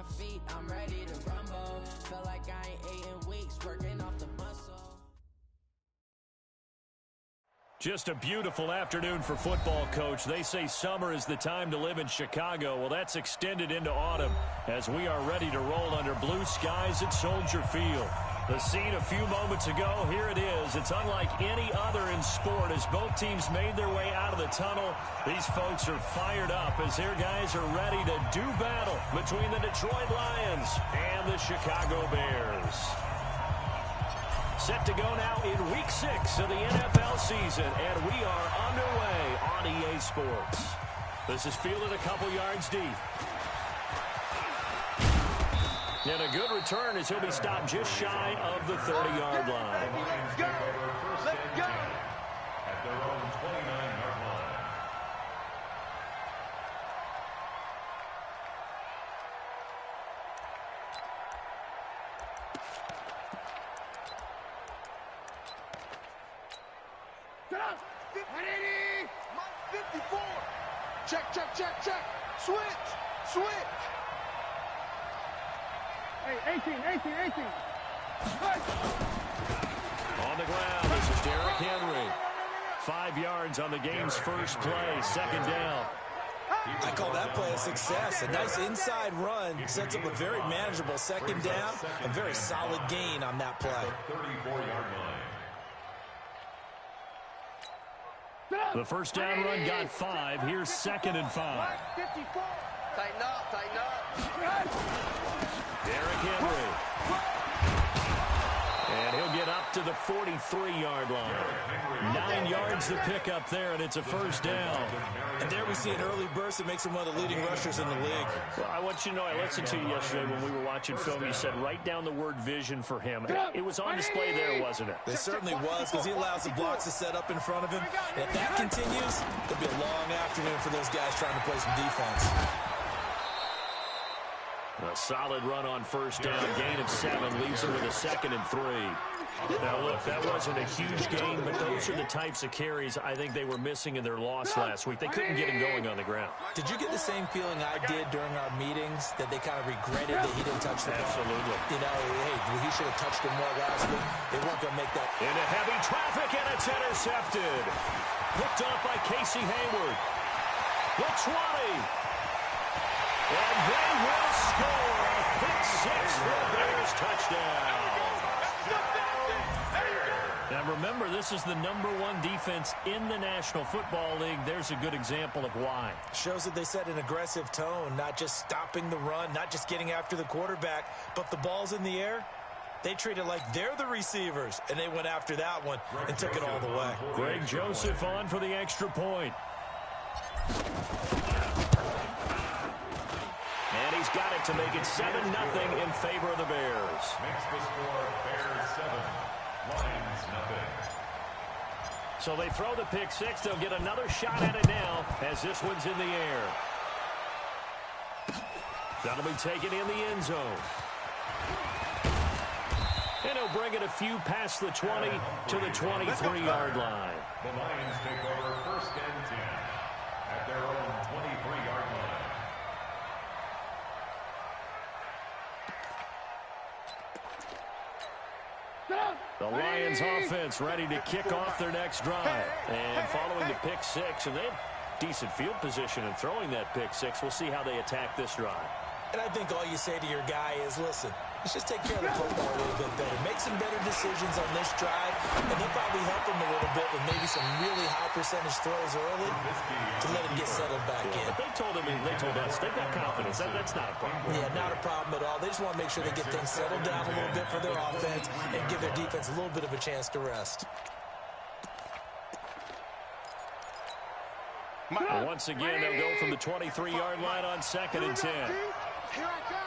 my feet, I'm ready to rumble. Feel like I ain't ate in weeks, working off the muscle. Just a beautiful afternoon for football, Coach. They say summer is the time to live in Chicago. Well, that's extended into autumn as we are ready to roll under blue skies at Soldier Field. The scene a few moments ago, here it is. It's unlike any other in sport as both teams made their way out of the tunnel. These folks are fired up as their guys are ready to do battle between the Detroit Lions and the Chicago Bears. Set to go now in Week 6 of the NFL season, and we are underway on EA Sports. This is fielded a couple yards deep. And a good return as he'll be stopped just shy of the 30-yard line. Let's go! Let's go! At their own 29-yard line. Mike 54. Check, check, check, check. Switch, switch. Hey, 18. On the ground, this is Derrick Henry. 5 yards on the game's first play, second down. I call that play a success. A nice inside run sets up a very manageable second down. A very solid gain on that play. 34-yard line. The first down run got 5. Here's 2nd and 5. 54. Tighten up. Derrick Henry. And he'll get up to the 43-yard line. 9 yards to pick up there, and it's a first down. And there we see an early burst that makes him one of the leading rushers in the league. Well, I want you to know, I listened to you yesterday when we were watching film. You said write down the word vision for him. It was on display there, wasn't it? It certainly was, because he allows the blocks to set up in front of him. And if that continues, it'll be a long afternoon for those guys trying to play some defense. A solid run on first down. Gain of 7 leaves him with a 2nd and 3. Now, look, that wasn't a huge gain, but those are the types of carries I think they were missing in their loss last week. They couldn't get him going on the ground. Did you get the same feeling I did during our meetings, that they kind of regretted that he didn't touch the ball? Absolutely. You know, hey, he should have touched it more last week. They weren't going to make that. Into heavy traffic, and it's intercepted. Picked up by Casey Hayward. The 20. And they will score a pick 6 for a Bears touchdown. Now remember, this is the #1 defense in the National Football League. There's a good example of why. Shows that they set an aggressive tone, not just stopping the run, not just getting after the quarterback, but the ball's in the air. They treat it like they're the receivers, and they went after that one and took it all the way. Greg Joseph on for the extra point. And he's got it to make it 7-0 in favor of the Bears. Makes the score Bears 7, Lions nothing. So they throw the pick 6. They'll get another shot at it now as this one's in the air. That'll be taken in the end zone. And he'll bring it a few past the 20 to the 23-yard line. The Lions take over 1st and 10 at their own 23-yard line. The Lions offense ready to kick off their next drive. And following the pick 6, and they have decent field position in throwing that pick 6. We'll see how they attack this drive. And I think all you say to your guy is, listen, let's just take care of the football a little bit better. Make some better decisions on this drive, and they'll probably help him a little bit with maybe some really high percentage throws early to let him get settled back in. But they told us they've got confidence. That's not a problem. Yeah, not a problem at all. They just want to make sure they get things settled down a little bit for their offense and give their defense a little bit of a chance to rest. And once again, they'll go from the 23-yard line on 2nd and 10. Here I come.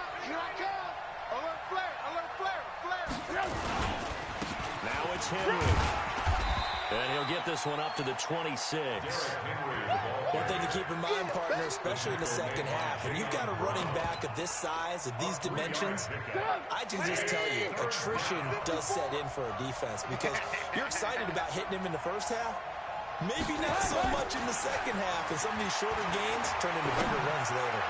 Alert flare. Now it's Henry. And he'll get this one up to the 26. One thing to keep in mind, partner, especially in the second half, when you've got a running back of this size, of these dimensions, I can just tell you, attrition does set in for a defense because you're excited about hitting him in the first half. Maybe not so much in the second half, and some of these shorter gains turn into bigger runs later.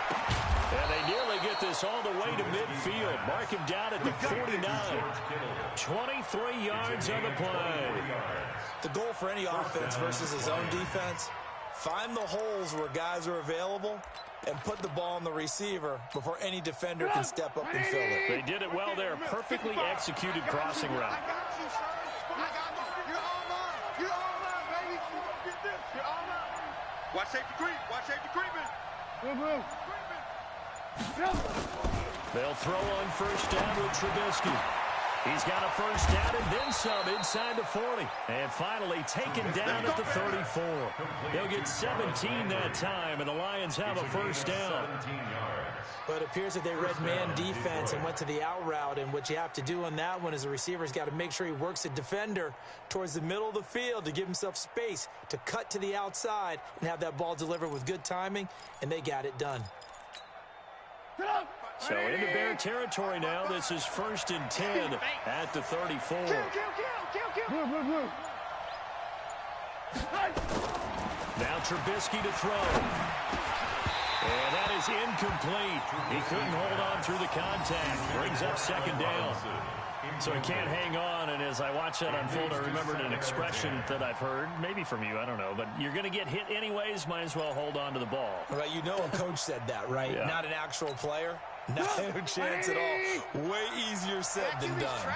And they nearly get this all the way to midfield. Mark him down at the 49. 23 yards on the play. The goal for any offense versus a zone defense, find the holes where guys are available and put the ball on the receiver before any defender can step up and fill it. They did it well there. Perfectly executed crossing route. I got you, sir. I got you. You're all mine. You're all mine, baby. Get this. You're all mine. Watch safety creep. Watch safety creeping. Move. They'll throw on first down with Trubisky. He's got a first down and then some inside the 40. And finally taken down at the 34. He'll get 17 that time, and the Lions have a first down. But it appears that they read man defense and went to the out route, and what you have to do on that one is the receiver's got to make sure he works the defender towards the middle of the field to give himself space to cut to the outside and have that ball delivered with good timing, and they got it done. So into Bear territory now. This is 1st and 10 at the 34. Now Trubisky to throw. And that is incomplete. He couldn't hold on through the contact. Brings up 2nd down. So he can't hang on, and as I watch that unfold, I remembered an expression that I've heard, maybe from you, I don't know, but you're going to get hit anyways, might as well hold on to the ball. Right, you know a coach said that, right? Yeah. Not an actual player. No chance at all. Way easier said than done.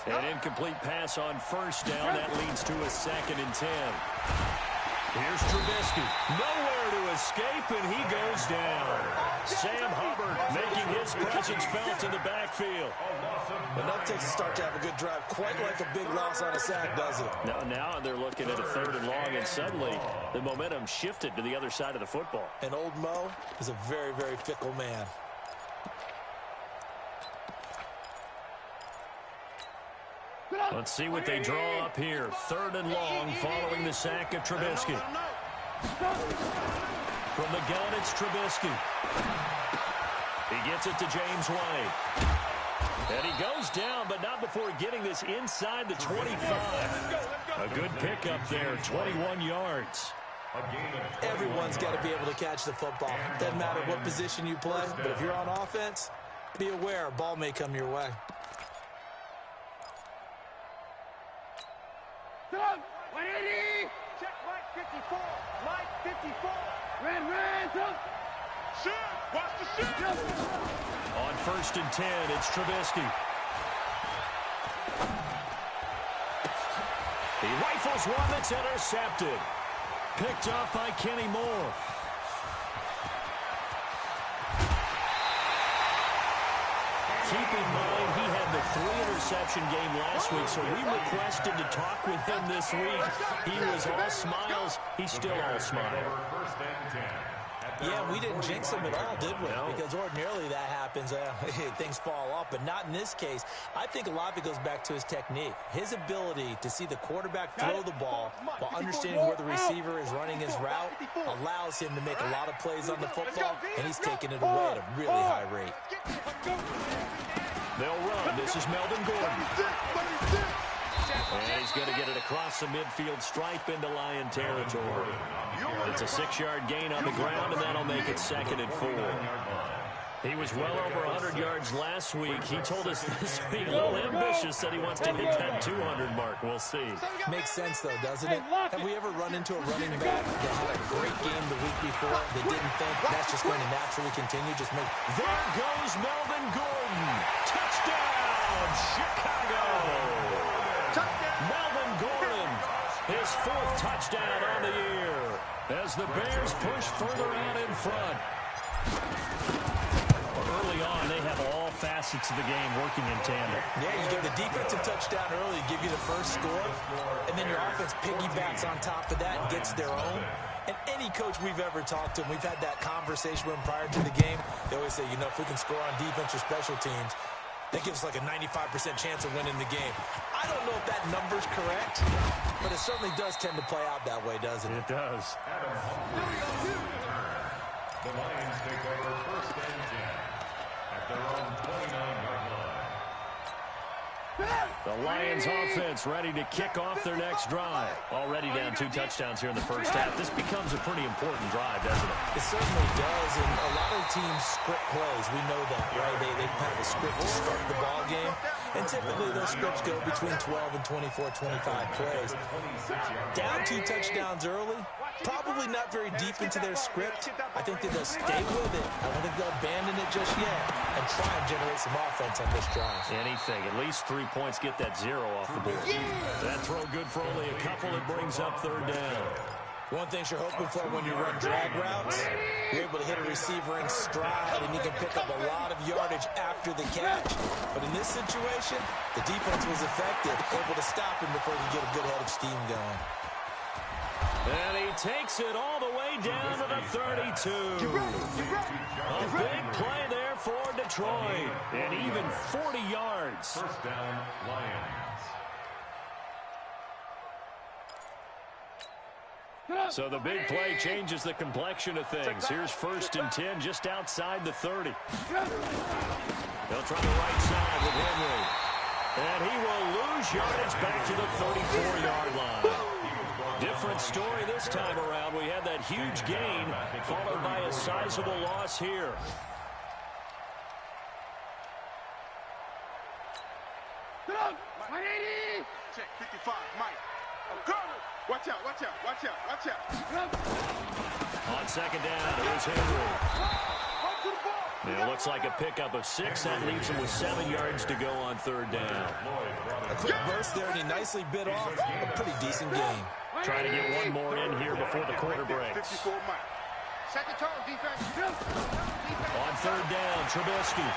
An incomplete pass on first down. That leads to a 2nd and 10. Here's Trubisky. Nowhere to escape, and he goes down. Sam Hubbard making his presence felt in the backfield. Enough takes a start to have a good drive. Quite like a big loss on a sack, does it? Now they're looking at a 3rd and long, and suddenly the momentum shifted to the other side of the football. And old Mo is a very, very fickle man. Let's see what they draw up here. 3rd and long following the sack of Trubisky. From the gun, it's Trubisky. He gets it to James White. And he goes down, but not before getting this inside the 25. A good pickup there, 21 yards. Everyone's got to be able to catch the football. Doesn't matter what position you play, but if you're on offense, be aware a ball may come your way. Check right 54. Right 54. Red. Shoot. Watch the shoot. On 1st and 10, it's Trubisky. He rifles one that's intercepted. Picked off by Kenny Moore. Keep in mind, he had the 3-interception game last week, so we requested to talk with him this week. He was all smiles. He's still all smiles. Yeah, we didn't jinx him at all, did we? No. Because ordinarily that happens. Things fall off, but not in this case. I think a lot of it goes back to his technique. His ability to see the quarterback throw the ball while understanding where the receiver is running his route allows him to make a lot of plays on the football, and he's taking it away at a really high rate. They'll run. This is Melvin Gordon. And he's going to get it across the midfield stripe into Lion territory. It's a 6-yard gain on the ground, and that'll make it 2nd and 4. He was well over 100 yards last week. He told us this week, a little ambitious, that he wants to hit that 200 mark. We'll see. Makes sense, though, doesn't it? Have we ever run into a running back that had a great game the week before that didn't think that's just going to naturally continue? There goes Melvin Gordon. Touchdown, Chicago. Melvin Gordon, his 4th touchdown on the year as the Bears push further out in front. Early on, they have all facets of the game working in tandem. Yeah, you get the defensive touchdown early, give you the first score, and then your offense piggybacks on top of that and gets their own. And any coach we've ever talked to, and we've had that conversation with them prior to the game, they always say, if we can score on defense or special teams, that gives us like a 95% chance of winning the game. I don't know if that number's correct, but it certainly does tend to play out that way, doesn't it? It does. The Lions take over 1st and 10 at their own 29-yard line. The Lions offense ready to kick off their next drive. Already down 2 touchdowns here in the first half. This becomes a pretty important drive, doesn't it? It certainly does, and a lot of teams script plays. We know that, right? They have a script to start the ball game, and typically those scripts go between 12 and 24, 25 plays. Down 2 touchdowns early, probably not very deep into their script. I think that they'll stay with it. I don't think they'll abandon it just yet and try and generate some offense on this drive. Anything. At least 3 points, get that 0 off the board. That throw good for only a couple. It brings up 3rd down. One thing you're hoping for when you run drag routes, you're able to hit a receiver in stride, and you can pick up a lot of yardage after the catch. But in this situation, the defense was effective, able to stop him before he get a good head of steam going. And he takes it all the way down to the 32. A big play there for Detroit. And even 40 yards. First down, Lions. So the big play changes the complexion of things. Here's 1st and 10 just outside the 30. They'll try the right side with Henry. And he will lose yardage back to the 34-yard line. Different story this time around. We had that huge gain followed by a sizable loss here. Check 55, Mike. Watch out, watch out, watch out, watch out. On 2nd down, here's Henry. It looks like a pickup of 6. That leaves him with 7 yards to go on 3rd down. A quick burst there, and he nicely bit off a pretty decent gain. Trying to get one more in here before the quarter breaks. 54, Mike. Second tone, defense. On 3rd down, Trubisky.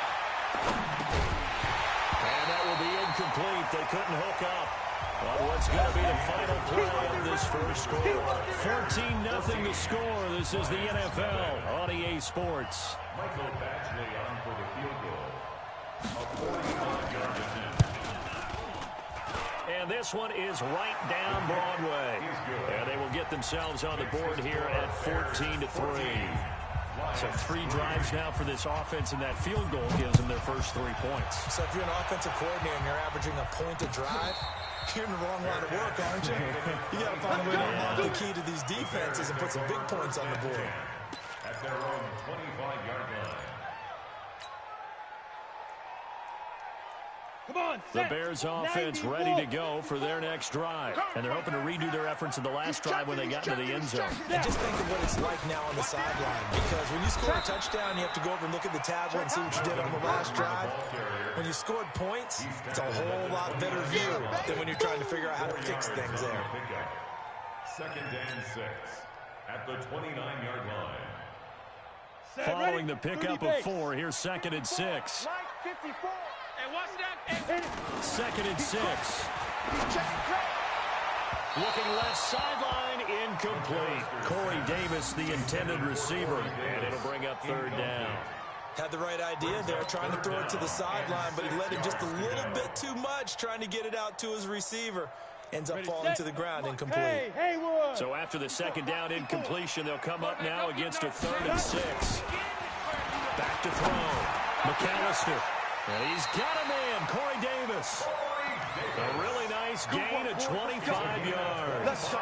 And that will be incomplete. They couldn't hook up. But what's going to be the final play of this first quarter? 14-0 to score. This is the NFL on EA Sports. Michael Batchley on for the field goal. A 45-yard attempt. And this one is right down Broadway. And they will get themselves on the board here at 14-3. So 3 drives now for this offense, and that field goal gives them their first 3 points. So if you're an offensive coordinator and you're averaging a point a drive, you're in the wrong line of work, aren't you? You got to find a way to unlock the key to these defenses and put some big points on the board. At their own 25-yard line. The Bears offense ready to go for their next drive. And they're hoping to redo their efforts in the last drive when they got into the end zone. And just think of what it's like now on the sideline. Because when you score a touchdown, you have to go over and look at the tablet and see what you did on the last drive. When you scored points, it's a whole lot better view than when you're trying to figure out how to fix things there. 2nd and 6 at the 29-yard line. Following the pickup of 4, here's 2nd and 6. 2nd and 6. Looking left sideline, incomplete. Corey Davis, the intended receiver, and it'll bring up 3rd down. Had the right idea there, trying to throw it to the sideline, but he let him just a little bit too much, trying to get it out to his receiver. Ends up falling to the ground, incomplete. So after the 2nd down incompletion, they'll come up now against a 3rd and 6. Back to throw. McAllister. And he's got a man, Corey Davis. A really nice gain of 25 yards. I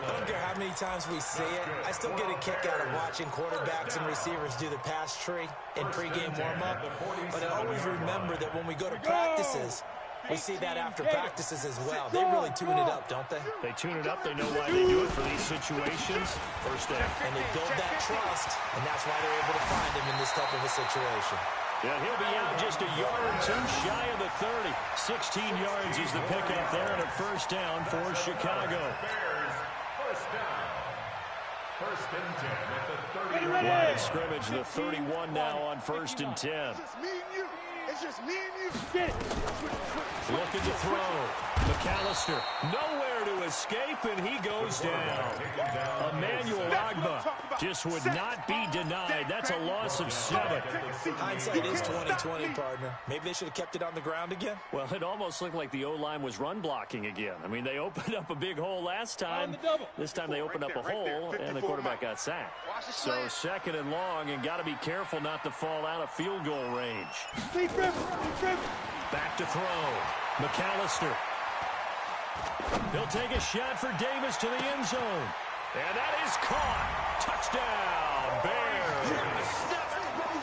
don't care how many times we see it. I still get a kick out of watching quarterbacks and receivers do the pass tree in pregame warm-up. But I always remember that when we go to practices, we see that after practices as well. They really tune it up, don't they? They tune it up. They know why they do it for these situations. First down. And they build that trust, and that's why they're able to find him in this type of a situation. Yeah, he'll be out just a yard or 2 shy of the 30. 16 yards is the pickup there, and a 1st down for Chicago. Bears, 1st down. 1st and 10 at the 30. Line of scrimmage, the 31 now on 1st and 10. It's just me and you. It's just me and you. Get it. Looking to throw. McAllister, nowhere to escape, and he goes down. Emmanuel Agba just would not be denied. That's a loss of 7. Hindsight is 20/20, partner. Maybe they should have kept it on the ground again. Well, it almost looked like the O-line was run blocking again. I mean, they opened up a big hole last time. This time they opened up a hole, and the quarterback got sacked. So 2nd and long, and got to be careful not to fall out of field goal range. Back to throw. McAllister. He'll take a shot for Davis to the end zone. And that is caught. Touchdown, Bears.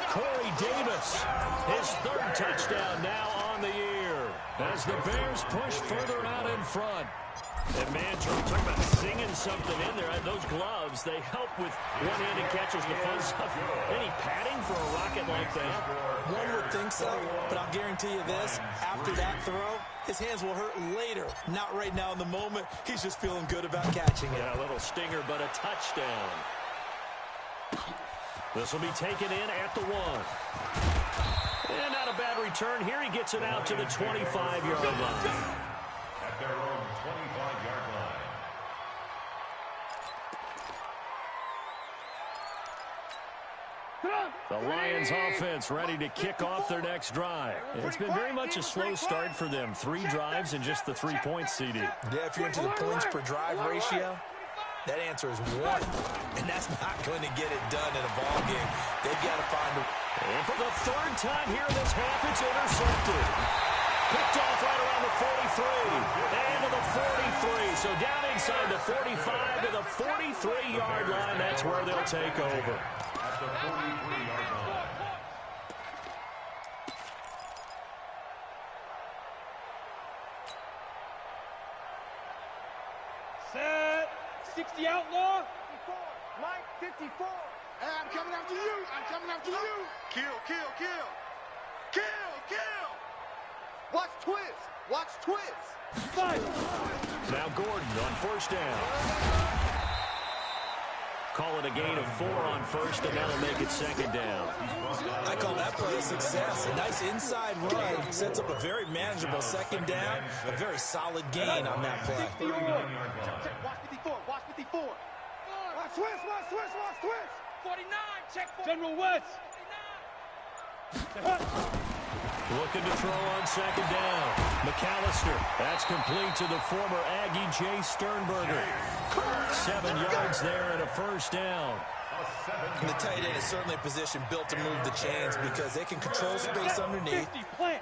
Corey Davis, his third touchdown now on the year as the Bears push further out in front. And, man, talking about singing something in there. Those gloves, they help with one-handed catches, the fun stuff. Any padding for a rocket like that? One would think so, but I'll guarantee you this. After that throw, his hands will hurt later. Not right now in the moment. He's just feeling good about catching it. Yeah, a little stinger, but a touchdown. This will be taken in at the 1. And not a bad return. Here he gets it out to the 25-yard line. At their own 25-yard line. The Lions offense ready to kick off their next drive. It's been very much a slow start for them. 3 drives and just the 3 points, CD. Yeah, if you're into the points per drive ratio, that answer is 1. And that's not going to get it done in a ball game. They've got to find a... And for the 3rd time here in this half, it's intercepted. Picked off right around the 43. And to the 43. So down inside the 45 to the 43-yard line. That's where they'll take over. At the 43-yard line. Set. 60 outlaw. 54. Mike, 54. Hey, I'm coming after you. I'm coming after you. Kill, kill, kill. Kill, kill. Watch twist. Watch twist. Five. Now Gordon on 1st down. Call it a gain of 4 on 1st, and that'll make it 2nd down. I call that play a success. A nice inside run sets up a very manageable 2nd down. A very solid gain on that play. Watch 54. Watch 54. Watch twist. Watch twist. Watch twist. 49. Check. General West. Looking to throw on 2nd down. McAllister. That's complete to the former Aggie Jay Sternberger. 7 yards there and a 1st down. And the tight end is certainly a position built to move the chains because they can control space underneath.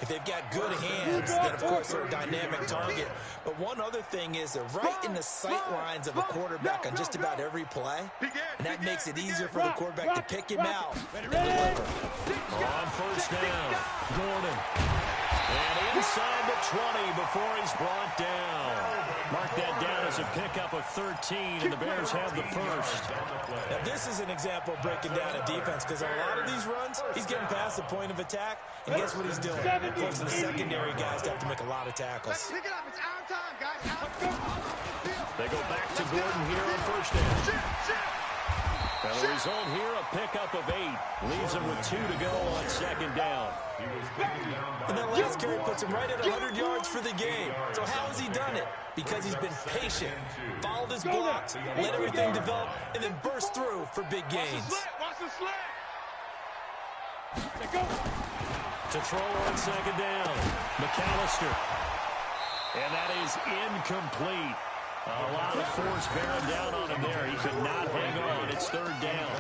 If they've got good hands, then of course they're a dynamic target. But one other thing is they're right in the sight lines of a quarterback on just about every play. And that makes it easier for the quarterback to pick him out and deliver. On 1st down, Gordon. And inside the 20 before he's brought down. Mark that down as a pickup of 13, and the Bears have the 1st. Now, this is an example of breaking down a defense because on a lot of these runs, he's getting past the point of attack, and guess what he's doing? Forcing the secondary guys to have to make a lot of tackles. Pick it up. It's our time, guys. They go back to Gordon here on 1st down. And the result here, a pickup of 8. Leaves him with 2 to go on 2nd down. And that last carry puts him right at 100 yards for the game. So how has he done it? Because he's been patient, followed his blocks, let everything develop, and then burst through for big gains. Watch the slant. To throw on 2nd down, McAllister. And that is incomplete. A lot of force bearing down on him there. He could not hang on. It's 3rd down.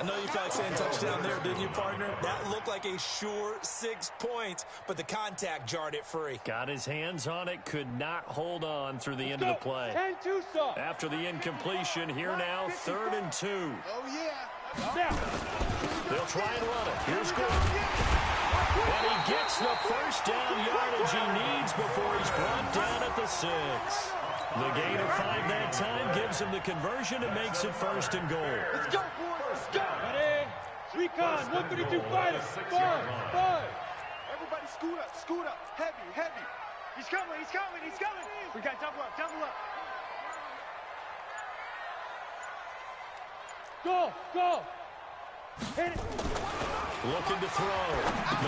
I know you felt like saying touchdown there, didn't you, partner? That looked like a sure 6 points, but the contact jarred it free. Got his hands on it, could not hold on through the end of the play. After the incompletion, here now, 3rd and 2. Oh, yeah. They'll try and run it. Here's Gordon. And he gets the 1st down yardage he needs before he's brought down at the 6. The gain of 5 that time gives him the conversion and makes it 1st and goal. Let's go, boys. Let's go. Recon, 132 fighters. 5. Everybody scoot up. Scoot up. Heavy, heavy. He's coming. He's coming. He's coming. We got double up. Double up. Go. Hit it. Looking to throw.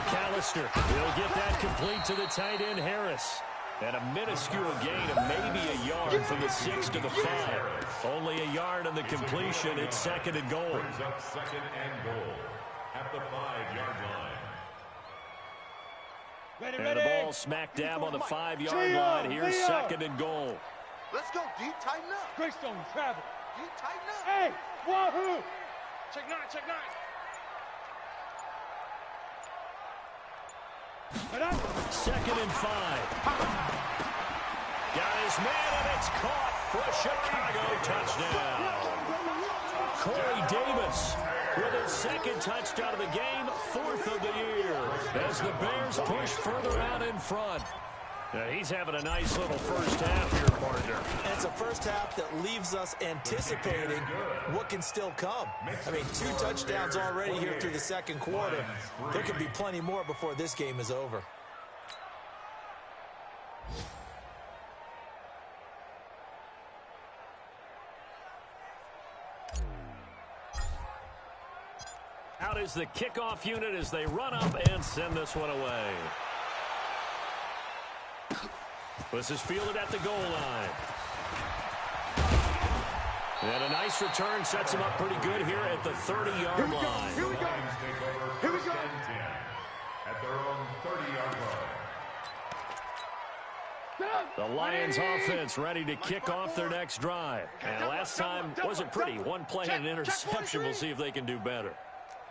McAllister will get that complete to the tight end, Harris. And a minuscule gain of maybe a yard from the 6 to the 5. Only a yard on the completion. It's 2nd and goal. Brings up 2nd and goal at the 5-yard line. And the ball smack dab on the 5-yard line. Here's 2nd and goal. Let's go. Deep, tighten up. Greystone, travel. Deep, tighten up. Hey, wahoo. Check 9. 2nd and 5. Got his man, and it's caught for a Chicago touchdown. Corey Davis with his 2nd touchdown of the game, 4th of the year, as the Bears push further out in front. He's having a nice little first half here, partner. And it's a first half that leaves us anticipating what can still come. I mean, 2 touchdowns already here through the 2nd quarter. There could be plenty more before this game is over. Out is the kickoff unit as they run up and send this one away. This is fielded at the goal line. And a nice return sets him up pretty good here at the 30-yard line. Here we go. Here we go. At their own 30-yard line. The Lions offense ready to kick off their next drive. And last time wasn't pretty. 1 play and an interception. We'll see if they can do better.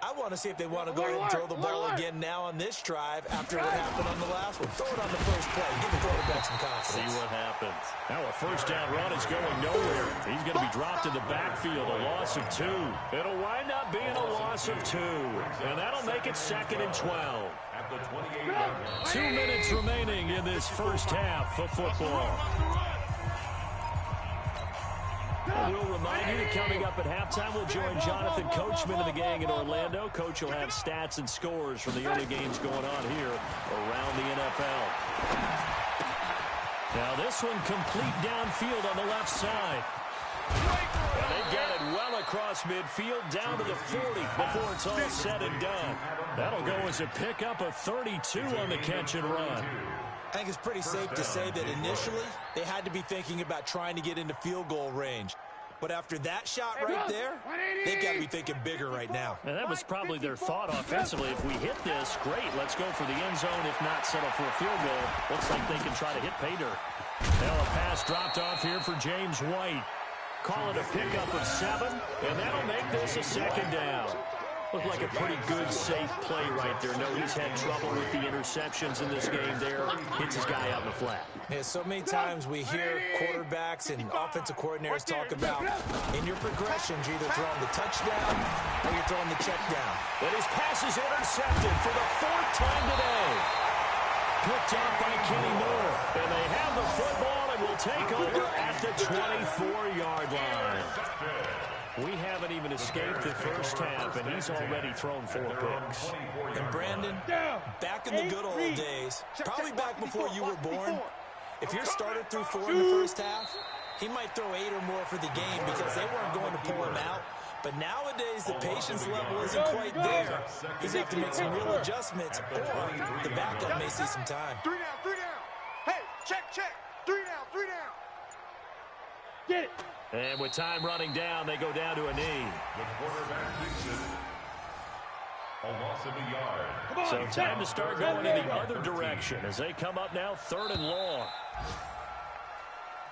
I want to see if they want to go ahead and throw the ball again now on this drive after what happened on the last one. Throw it on the first play. Give the quarterback some confidence. See what happens. Now a first down run is going nowhere. He's going to be dropped in the backfield. A loss of 2. It'll wind up being a loss of 2. And that'll make it 2nd and 12. At the 28-yard line. 2 minutes remaining in this first half of football. We'll remind you that coming up at halftime, we'll join Jonathan Coachman and the gang in Orlando. Coach will have stats and scores from the early games going on here around the NFL. Now this one complete downfield on the left side. And they've got it well across midfield down to the 40 before it's all said and done. That'll go as a pickup of 32 on the catch and run. I think it's pretty safe to say that initially they had to be thinking about trying to get into field goal range. But after that shot right there, they've got to be thinking bigger right now. And that was probably their thought offensively. If we hit this, great, let's go for the end zone. If not, settle for a field goal. Looks like they can try to hit pay dirt. Now a pass dropped off here for James White. Call it a pickup of 7, and that'll make this a 2nd down. Looked like a pretty good, safe play right there. No, he's had trouble with the interceptions in this game there. Hits his guy out in the flat. Yeah, so many times we hear quarterbacks and offensive coordinators talk about in your progressions, you're either throwing the touchdown or you're throwing the check down. But his pass is intercepted for the 4th time today. Picked off by Kenny Moore. And they have the football and will take over at the 24-yard line. We haven't even escaped the first half, and he's already thrown 4 picks. And Brandon, back in the good old days, probably back before you were born, if your starter threw 4 in the first half, he might throw 8 or more for the game because they weren't going to pull him out. But nowadays, the patience level isn't quite there. He's going to have to make some real adjustments, or the backup may see some time. 3 down, 3 down. Hey, check. 3 down, 3 down. Get it. And with time running down, they go down to a knee. The quarterback keeps it. A loss of a yard. So time to start going in the other direction as they come up now 3rd and long.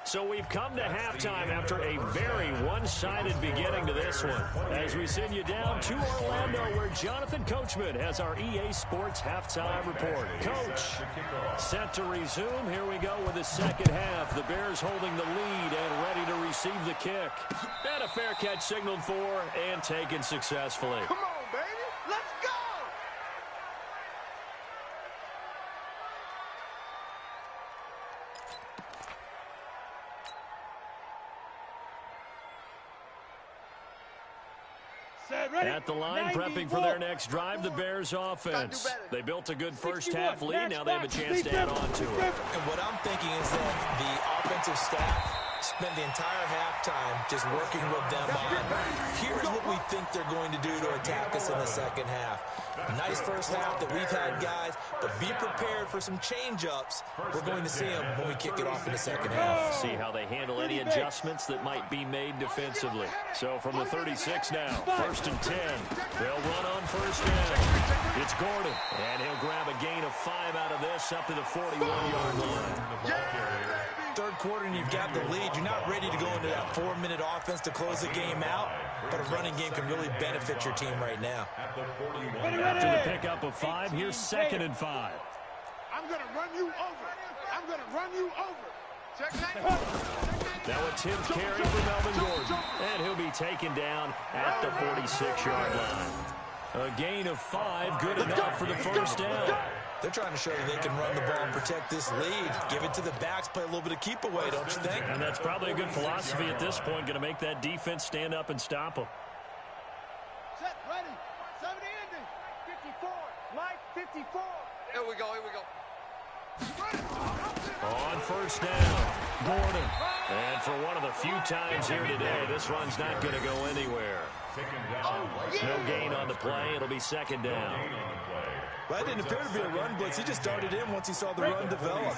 So we've come to halftime after a very one-sided beginning to this one. As we send you down to Orlando where Jonathan Coachman has our EA Sports halftime report. Coach, set to resume. Here we go with the second half. The Bears holding the lead and ready to receive the kick. And a fair catch signaled for and taken successfully. Come on, baby. Let's go. At the line, prepping for their next drive, the Bears offense. They built a good first half lead. Now they have a chance to add on to it. And what I'm thinking is that the offensive staff spent the entire halftime just working with them on, here's what we think they're going to do to attack us in the second half. Nice first half that we've had, guys, but be prepared for some change-ups. We're going to see them when we kick it off in the second half. See how they handle any adjustments that might be made defensively. So from the 36 now, 1st and 10. They'll run on first down. It's Gordon, and he'll grab a gain of 5 out of this up to the 41-yard line. Third quarter and you've got the lead. You're not ready to go into that 4-minute offense to close the game out, but a running game can really benefit your team right now. After the pickup of 5, here's 2nd and 5. I'm going to run you over. I'm going to run you over. Check 90. Now a 10th carry for Melvin Gordon. And he'll be taken down at the 46-yard line. A gain of 5, good enough for the first down. They're trying to show you they can run the ball and protect this lead. Give it to the backs, play a little bit of keep away, don't you think? And that's probably a good philosophy at this point, going to make that defense stand up and stop them. Set, ready. 70 ending. 54. Mike, 54. Here we go, here we go. On first down, Gordon. And for one of the few times here today, this run's not going to go anywhere. No gain on the play. It'll be second down. Well, that didn't appear to be a run blitz. He just darted in once he saw the run develop.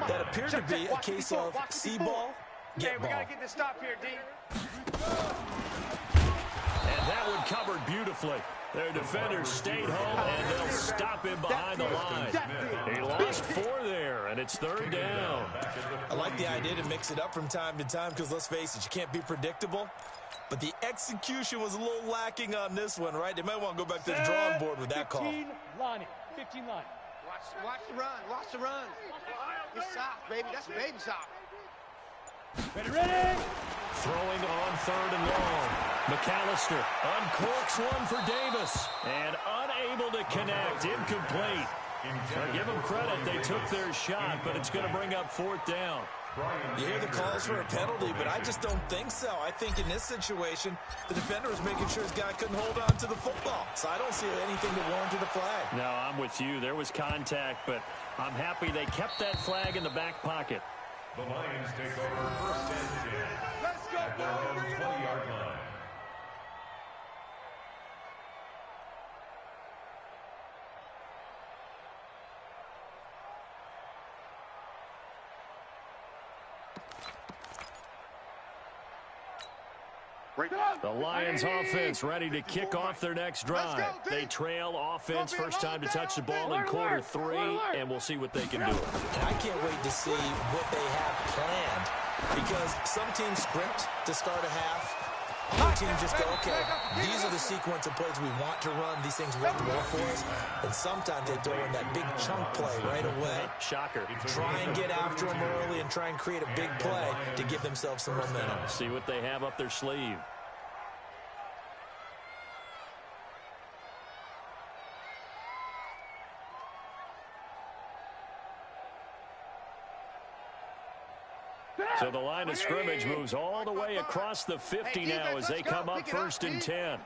That appeared to be a case of see ball, get ball. We got to get this stop here, D. And that one covered beautifully. Their defenders stayed home, and they'll stop him behind the line. He lost 4 there, and it's third down. I like the idea to mix it up from time to time because, let's face it, you can't be predictable. But the execution was a little lacking on this one, right? They might want to go back to the drawing board with that call. 15 Lonnie. 15 Lonnie. Watch the run. Watch the run. It's soft, baby. That's baby soft. Ready, ready. Throwing on third and long. McAllister uncorks one for Davis. And unable to connect. Incomplete. So give them credit. They took their shot, but it's going to bring up fourth down. You hear the calls for a penalty, but I just don't think so. I think in this situation, the defender was making sure his guy couldn't hold on to the football. So I don't see anything that warranted a flag. No, I'm with you. There was contact, but I'm happy they kept that flag in the back pocket. The Lions take over first and 10. Let's go, At their own 20-yard line. The Lions offense ready to kick off their next drive. They trail offense, first time to touch the ball in quarter 3, and we'll see what they can do. And I can't wait to see what they have planned because some teams script to start a half. Other teams just go, okay, these are the sequence of plays we want to run. These things work well for us. And sometimes they throw in that big chunk play right away. Shocker. Try and get after them early and try and create a big play to give themselves some momentum. See what they have up their sleeve. So the line of scrimmage moves all the way across the 50 now as they come up first and 10.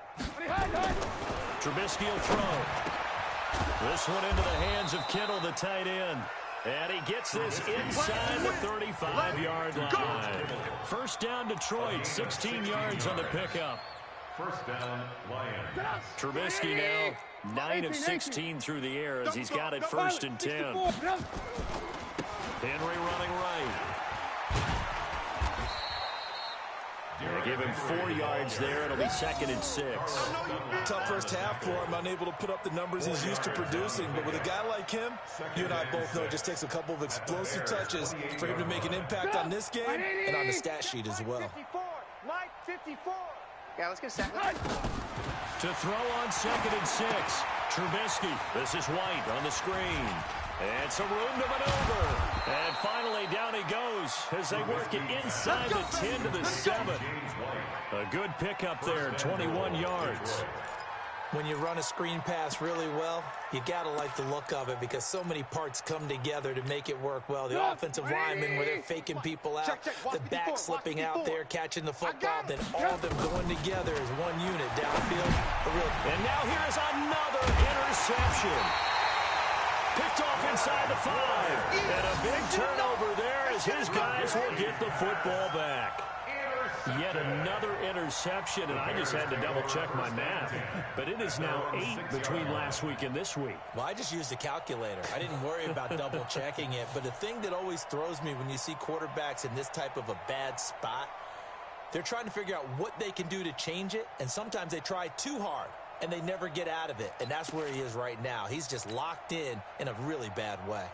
Trubisky will throw. This one into the hands of Kittle, the tight end. And he gets this inside the 35-yard line. First down, Detroit, 16 yards on the pickup. First down, Lions. Trubisky now 9 of 16 through the air as he's got it first and 10. Henry running right. They give him 4 yards there. It'll be second and 6. Tough first half for him, unable to put up the numbers he's used to producing. But with a guy like him, you and I both know it just takes a couple of explosive touches for him to make an impact on this game and on the stat sheet as well. 54. Mike, 54. Yeah, let's get set. To throw on second and 6. Trubisky. This is White on the screen. And some room to maneuver. And finally, down he goes as they work it inside the 10 to the 7. A good pickup there, 21 yards. When you run a screen pass really well, you got to like the look of it because so many parts come together to make it work well. The offensive linemen where they're faking people out, the back slipping out there, catching the football, then all of them going together as one unit downfield. And now here's another interception. Picked off inside the 5. And a big turnover there as his guys will get the football back. Yet another interception, and I just had to double-check my math. But it is now 8 between last week and this week. Well, I just used a calculator. I didn't worry about double-checking it. But the thing that always throws me when you see quarterbacks in this type of a bad spot, they're trying to figure out what they can do to change it, and sometimes they try too hard. And they never get out of it. And that's where he is right now. He's just locked in a really bad way.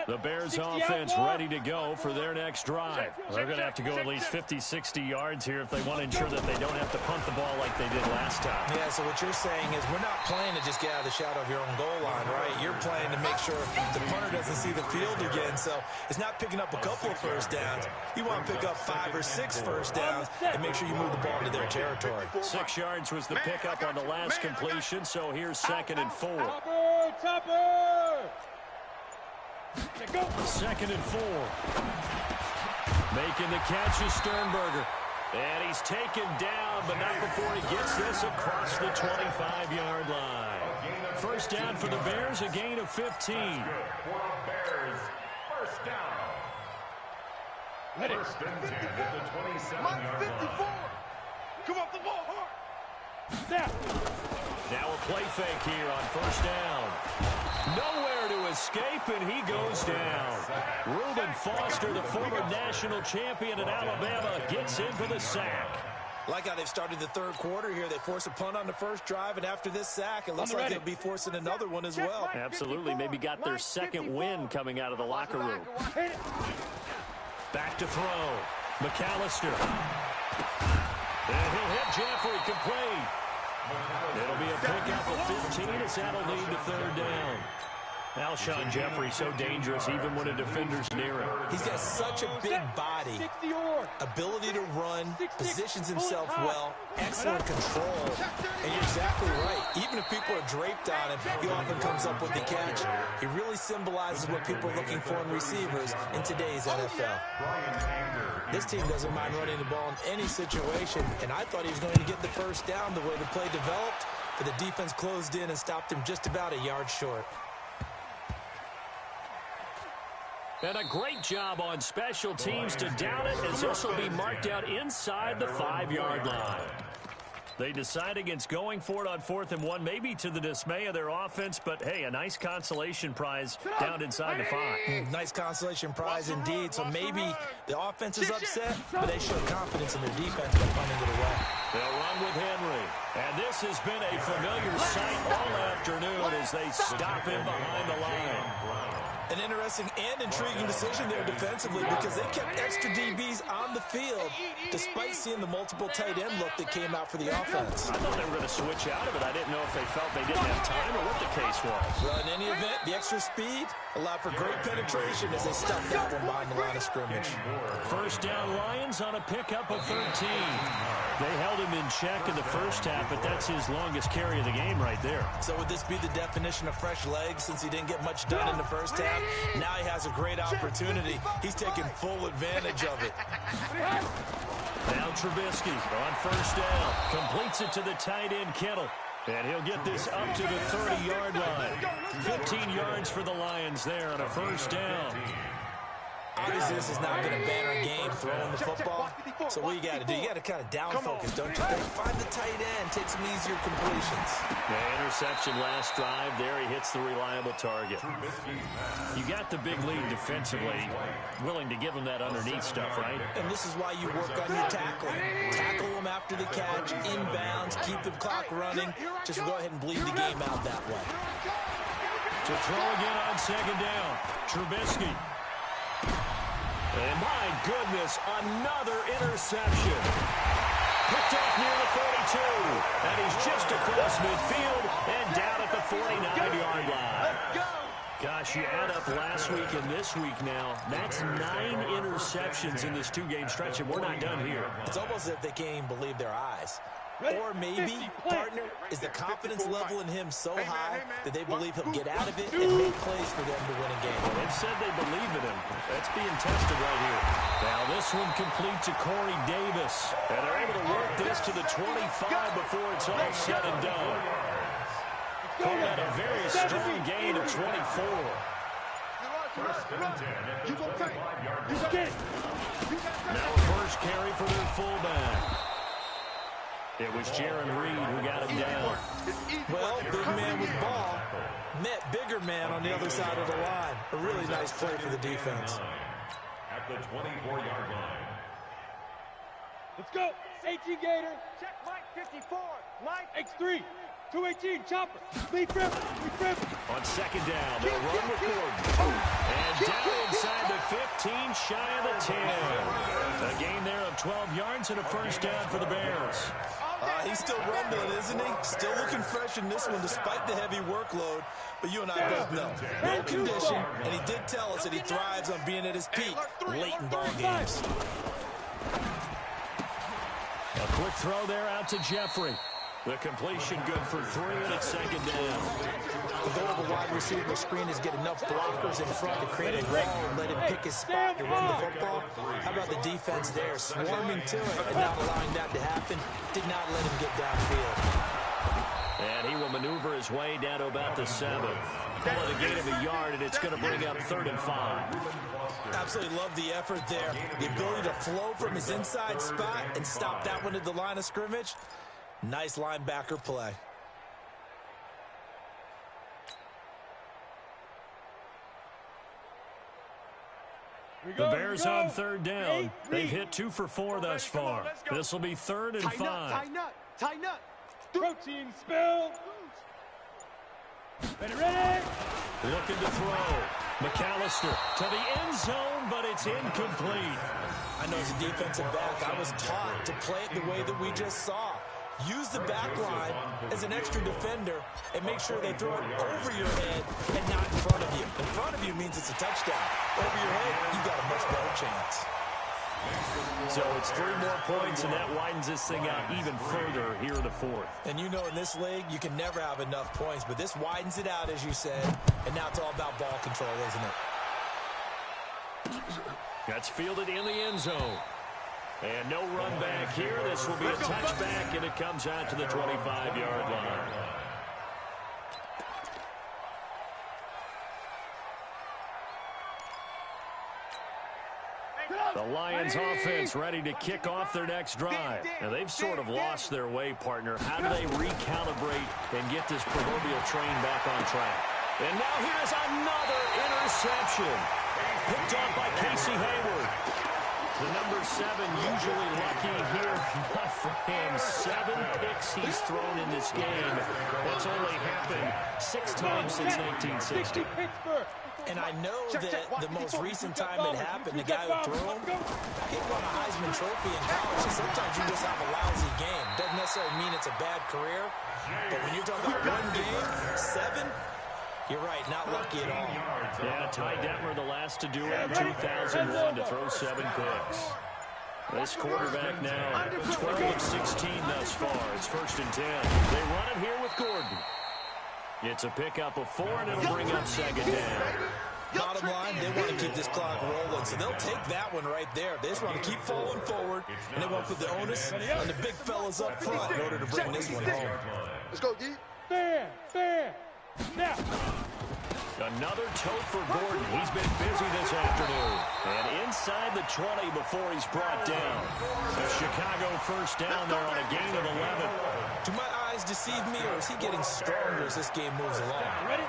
The Bears offense ready to go for their next drive. They're going to have to go at least 50, 60 yards here if they want to ensure that they don't have to punt the ball like they did last time. Yeah, so what you're saying is we're not playing to just get out of the shadow of your own goal line, right? You're playing to make sure the punter doesn't see the field again. So it's not picking up a couple of first downs. You want to pick up 5 or 6 first downs and make sure you move the ball into their territory. 6 yards was the pickup on the last completion, so here's 2nd and 4. Topper! Go. 2nd and 4. Making the catch is Sternberger. And he's taken down, but not before he gets this across the 25-yard line. First down for the Bears, a gain of 15. For the Bears, first down. Ready. First and 10 at the 27-yard Mike 54. line. Come off the ball hard. Snap. Now a play fake here on first down. Nowhere to escape, and he goes down. Reuben Foster, the former national champion at Alabama, gets in for the sack. Like how they've started the third quarter here. They force a punt on the first drive, and after this sack, it looks like they'll be forcing another one as well. Absolutely. Maybe got their second win coming out of the locker room. Back to throw. McAllister. And he'll hit Jeffrey complete. It'll be a pickup of 15 as that'll lead to third down. Alshon Jeffrey so dangerous even when a defender's near him. He's got such a big body, ability to run, positions himself well, excellent control. And you're exactly right. Even if people are draped on him, he often comes up with the catch. He really symbolizes what people are looking for in receivers in today's NFL. This team doesn't mind running the ball in any situation, and I thought he was going to get the first down the way the play developed, but the defense closed in and stopped him just about a yard short. And a great job on special teams to down it, as this will be marked out inside the 5-yard line. They decide against going for it on 4th and 1, maybe to the dismay of their offense, but hey, a nice consolation prize down inside the 5. Nice consolation prize indeed. So maybe the offense is upset, but they show confidence in their defense by punting it away. They'll run with Henry. And this has been a familiar sight all afternoon as they stop him behind the line. An interesting and intriguing decision there defensively because they kept extra DBs on the field despite seeing the multiple tight end look that came out for the offense. I thought they were going to switch out of it. I didn't know if they felt they didn't have time or what the case was. Well, in any event, the extra speed allowed for great penetration as they stuffed that one behind the line of scrimmage. First down Lions on a pickup of 13. They held him in check in the first half, but that's his longest carry of the game right there. So would this be the definition of fresh legs since he didn't get much done in the first half? Now he has a great opportunity. He's taking full advantage of it. Now Trubisky on first down. Completes it to the tight end Kittle. And he'll get this up to the 30-yard line. 15 yards for the Lions there on a first down. Obviously, this has not been a banner game throwing the football. So what you got to do, you got to kind of down focus, don't you think? Find the tight end, take some easier completions. The interception last drive. There he hits the reliable target. You got the big lead defensively. Willing to give him that underneath stuff, right? And this is why you work on your tackling. Tackle them after the catch, inbounds, keep the clock running. Just go ahead and bleed the game out that way. To throw again on second down. Trubisky. And my goodness, another interception. Picked off near the 42. And he's just across midfield and down at the 49-yard line. Gosh, you add up last week and this week now. That's 9 interceptions in this 2-game stretch, and we're not done here. It's almost as if they can't even believe their eyes. Or maybe, partner, is the confidence level in him so high that they believe he'll get out of it and make plays for them to win a game. They've said they believe in him. That's being tested right here. Now this one complete to Corey Davis. And they're able to work this to the 25 before it's all said and done. Cole had a very strong gain of 24. Now a first carry for their fullback. It was Jaron Reed who got him down. Well, big man with ball met bigger man on the other side of the line. A really nice play for the defense. At the 24-yard line. Let's go. 18 Gator. Check Mike 54. Mike. X3. 218 chopper. Lead trip. On second down, they'll run with Gordon. And down inside the 15, shy of the 10. A gain there of 12 yards and a first down for the Bears. He's still rumbling, isn't he? Still looking fresh in this one despite the heavy workload. But you and I both know, no condition, and he did tell us that he thrives on being at his peak late in ball games. A quick throw there out to Jeffrey. The completion good for 3, and it's second down. The goal of a wide receiver screen is get enough blockers in front to create a wall and let him pick his spot to run the football. How about the defense there, swarming to it and not allowing that to happen? Did not let him get downfield. And he will maneuver his way down to about the 7. Call it a gain of a yard, and it's going to bring up 3rd and 5. Absolutely love the effort there. The ability to flow from his inside spot and stop that one at the line of scrimmage. Nice linebacker play. The Bears on 3rd down. They've hit 2 for 4 thus far. This will be 3rd and 5. Tighten up. Protein spill. Ready. Looking to throw. McAllister to the end zone, but it's incomplete. I know as a defensive back, I was taught to play it the way that we just saw. Use the back line as an extra defender and make sure they throw it over your head and not in front of you. In front of you means it's a touchdown. Over your head, you've got a much better chance. So it's 3 more points, and that widens this thing out even further here in the 4th. And you know in this league, you can never have enough points, but this widens it out, as you said, and now it's all about ball control, isn't it? That's fielded in the end zone. And no run back here. This will be a touchback, and it comes out to the 25-yard line. The Lions offense ready to kick off their next drive. And they've sort of lost their way, partner. How do they recalibrate and get this proverbial train back on track? And now here's another interception. Picked up by Casey Hayward. The number 7 usually lucky here. Not for him. 7 picks he's thrown in this game. That's only happened 6 times since 1960. And I know that the most recent time it happened, the guy who threw him, he won a Heisman Trophy in college. And sometimes you just have a lousy game. Doesn't necessarily mean it's a bad career. But when you're talking about one game, 7, you're right, not lucky at all. Yeah, Ty Detmer, the last to do it in 2001 to throw 7 picks. This quarterback now, 12 of 16 thus far. It's 1st and 10. They run it here with Gordon. It's a pickup of 4, and it'll bring up 2nd down. Bottom line, they want to keep this clock rolling, so they'll take that one right there. They just want to keep falling forward, and they want to put the onus on the big fellas up front in order to bring this one home. Let's go, D. Fair. Now. Another tote for Gordon. He's been busy this afternoon. And inside the 20 before he's brought down. The Chicago first down there on a gain of 11. Do my eyes deceive me, or is he getting stronger as this game moves along?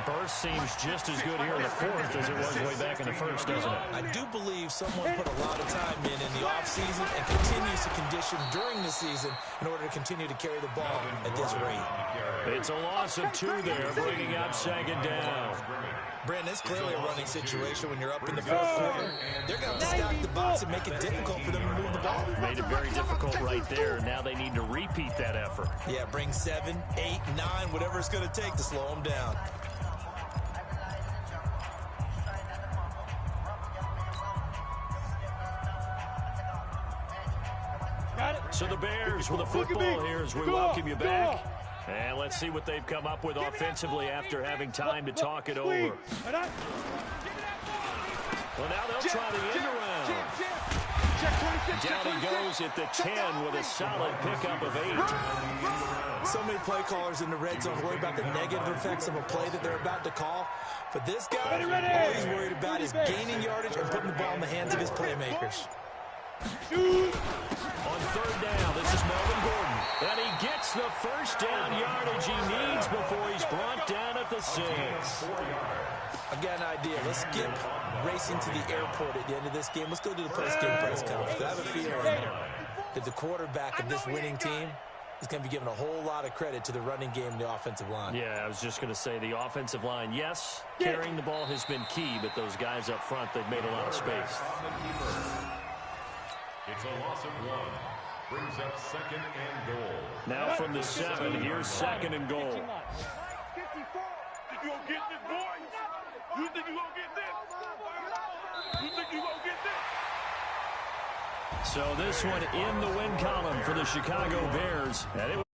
Burst seems just as good here in the 4th as it was way back in the 1st, doesn't it? I do believe someone put a lot of time in the offseason and continues to condition during the season in order to continue to carry the ball at this rate. It's a loss of 2 there, bringing up 2nd down. Brandon, it's clearly a running situation when you're up in the 4th quarter. They're going to have to stack the box and make it difficult for them to move the ball. Made it very difficult right there. Now they need to repeat that effort. Yeah, bring 7, 8, 9, whatever it's going to take to slow them down. So the Bears with a football here as we welcome you back. And let's see what they've come up with offensively after having time to talk it over. Well, now they'll try the end around. Down he goes at the 10 with a solid pickup of 8. So many play callers in the red zone worry about the negative effects of a play that they're about to call. But this guy, all he's worried about is gaining yardage and putting the ball in the hands of his playmakers. On 3rd down, this is Melvin Gordon. And he gets the first down yardage he needs before he's brought down at the 6. I got an idea. Let's skip racing to the airport at the end of this game. Let's go to the post-game press conference. I have a feeling that the quarterback of this winning team is going to be given a whole lot of credit to the running game and the offensive line. Yeah, I was just going to say the offensive line, yes, carrying the ball has been key, but those guys up front, they've made a lot of space. It's a loss of 1. Brings up 2nd and goal. Now from the 7, here's 2nd and goal. 54. You gonna get this, boy? You think you gonna get this? You think you gonna get this? So this one in the win column for the Chicago Bears, and it